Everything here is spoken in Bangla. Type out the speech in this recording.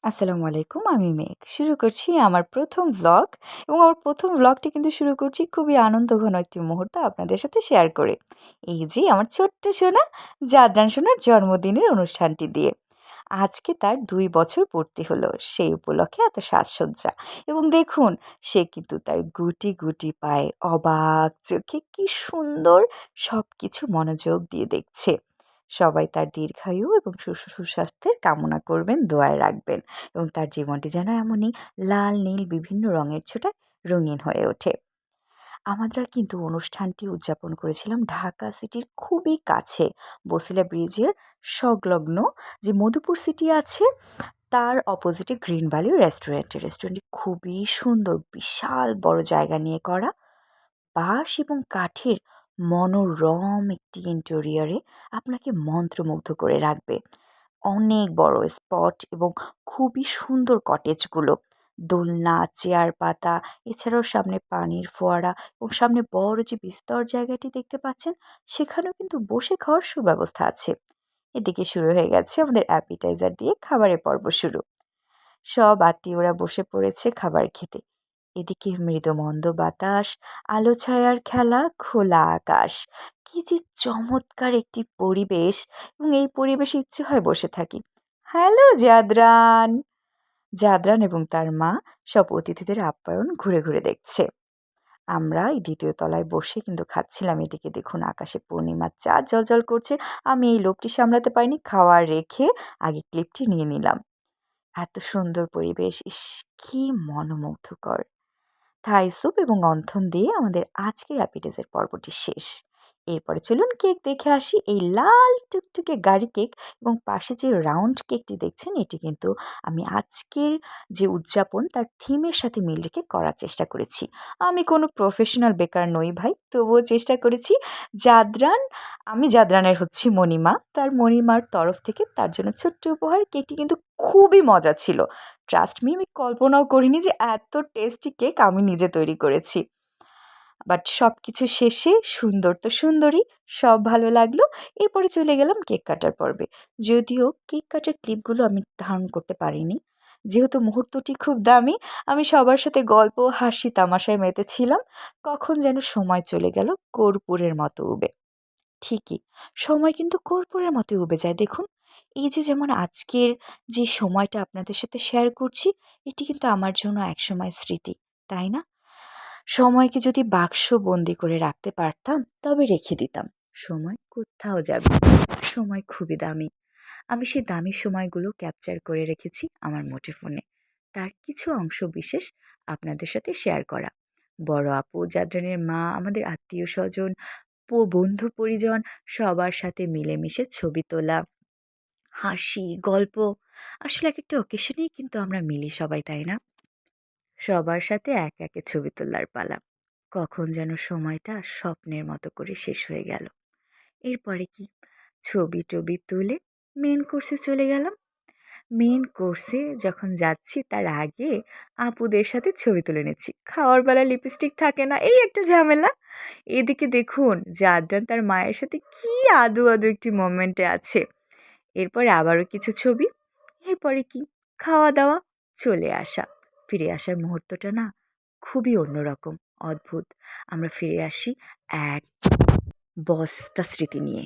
আসসালামু আলাইকুম। আমি মেঘ। শুরু করছি আমার ১ম ভ্লগ এবং আমার ১ম ভ্লগটি কিন্তু শুরু করছি খুবই আনন্দঘন একটি মুহূর্ত আপনাদের সাথে শেয়ার করে। এই যে আমার ছোট্ট সোনা, জাদরান সোনার জন্মদিনের অনুষ্ঠানটি দিয়ে। আজকে তার ২ বছর পূর্তি হলো। সেই উপলক্ষে এত সাজসজ্জা এবং দেখুন সে কিন্তু তার গুটি, গুটি পায়ে অবাক চোখে কি সুন্দর সবকিছু মনোযোগ দিয়ে দেখছে। সবাই তার দীর্ঘায়ু এবং সুস্বাস্থ্যের কামনা করবেন, দোয়ায় রাখবেন এবং তার জীবনটি যেন এমনই লাল, নীল বিভিন্ন রঙের ছোঁয়ায় রঙিন হয়ে ওঠে। আমরা কিন্তু অনুষ্ঠানটি উদযাপন করেছিলাম ঢাকা সিটির খুবই কাছে, বছিলা ব্রিজের সংলগ্ন যে মধুপুর সিটি আছে, তার অপোজিটে গ্রিন ভ্যালি রেস্টুরেন্টে। রেস্টুরেন্টটি খুবই সুন্দর, বিশাল বড় জায়গা নিয়ে করা। বাঁশ এবং কাঠের মনোরম একটি ইন্টেরিয়রে আপনাকে মন্ত্রমুগ্ধ করে রাখবে। অনেক বড় স্পট এবং খুবই সুন্দর কটেজগুলো। দোলনা, চেয়ার পাতা, এছাড়াও সামনে পানির ফোয়ারা এবং সামনে বড় যে বিস্তর জায়গাটি দেখতে পাচ্ছেন, সেখানেও কিন্তু বসে খাওয়ার সুব্যবস্থা আছে। এদিকে শুরু হয়ে গেছে আমাদের অ্যাপিটাইজার দিয়ে খাবারের পর্ব শুরু। সব আত্মীয়রা বসে পড়েছে খাবার খেতে। এদিকে মৃদুমন্দ বাতাস, আলো ছায়ার খেলা, খোলা আকাশ। কি যে চমৎকার একটি পরিবেশ এবং এই পরিবেশে ইচ্ছে হয় বসে থাকি। হ্যালো জাদরান! জাদরান এবং তার মা সব অতিথিদের আপ্যায়ন ঘুরে ঘুরে দেখছে। আমরা এই ২য় তলায় বসে কিন্তু খাচ্ছিলাম। এদিকে দেখুন আকাশে পূর্ণিমার চাঁদ জ্বলজ্বল করছে। আমি এই লোভটি সামলাতে পারিনি। খাওয়া রেখে আগে ক্লিপটি নিয়ে নিলাম। এত সুন্দর পরিবেশ! ইস! কি মনোমুগ্ধকর! থাই স্যুপ এবং অন্থন দিয়ে আমাদের আজকের অ্যাপিটাইজার পর্বটি শেষ। এরপরে চলুন কেক দেখে আসি। এই লাল টুকটুকে গাড়ি কেক এবং পাশে যে রাউন্ড কেকটি দেখছেন, এটি কিন্তু আমি আজকের যে উদযাপন তার থিমের সাথে মিল রেখে করার চেষ্টা করেছি। আমি কোনো প্রফেশনাল বেকার নই ভাই, তবুও চেষ্টা করেছি। জাদরান আমি জাদরানের হচ্ছি মণিমা। তার মণিমার তরফ থেকে তার জন্য ছোট্ট উপহার। কেকটি কিন্তু খুবই মজা ছিল। ট্রাস্ট মি, আমি কল্পনাও করিনি যে এত টেস্টি কেক আমি নিজে তৈরি করেছি। বাট সবকিছু শেষে সুন্দর তো সুন্দরই, সব ভালো লাগলো। এরপরে চলে গেলাম কেক কাটার পর্বে। যদিও কেক কাটার ক্লিপগুলো আমি ধারণ করতে পারিনি। যেহেতু মুহূর্তটি খুব দামি, আমি সবার সাথে গল্প, হাসি, তামাশায় মেতেছিলাম। কখন যেন সময় চলে গেল কর্পূরের মতো উবে। ঠিকই, সময় কিন্তু কর্পূরের মতোই উবে যায় দেখুন। এই যে যেমন আজকের যে সময়টা আপনাদের সাথে শেয়ার করছি, এটি কিন্তু আমার জন্য একসময় স্মৃতি, তাই না? সময়কে যদি বাক্সবন্দী করে রাখতে পারতাম, তবে রেখে দিতাম। সময় কোত্থাও যাবে না। সময় খুবই দামি। আমি সেই দামি সময়গুলো ক্যাপচার করে রেখেছি আমার মুঠোফোনে। তার কিছু অংশ বিশেষ আপনাদের সাথে শেয়ার করা। বড় আপু, জাদরানের মা, আমাদের আত্মীয়স্বজন, বন্ধু পরিজন সবার সাথে মিলেমিশে ছবি তোলা, হাসি, গল্প। আসলে একেকটা অকেশনেই কিন্তু আমরা মিলি সবাই, তাই না? সবার সাথে একে ছবি তোলার পালা। কখন যেন সময়টা স্বপ্নের মতো করে শেষ হয়ে গেল। এরপরে কি, ছবি-টবি তুলে মেইন কোর্সে চলে গেলাম। মেইন কোর্সে যখন যাচ্ছি তার আগে আপুদের সাথে ছবি তুলে নিচ্ছি। খাওয়ার বেলা লিপস্টিক থাকে না, এই একটা ঝামেলা। এদিকে দেখুন যে আদ্রান তার মায়ের সাথে কি আদু আদু একটি মোমেন্টে আছে। এরপরে আবারও কিছু ছবি। এরপরে কি, খাওয়া দাওয়া, চলে আসা। ফিরে আসার মুহূর্তটা না খুবই অন্যরকম, অদ্ভুত। আমরা ফিরে আসি এক বস্তা স্মৃতি নিয়ে।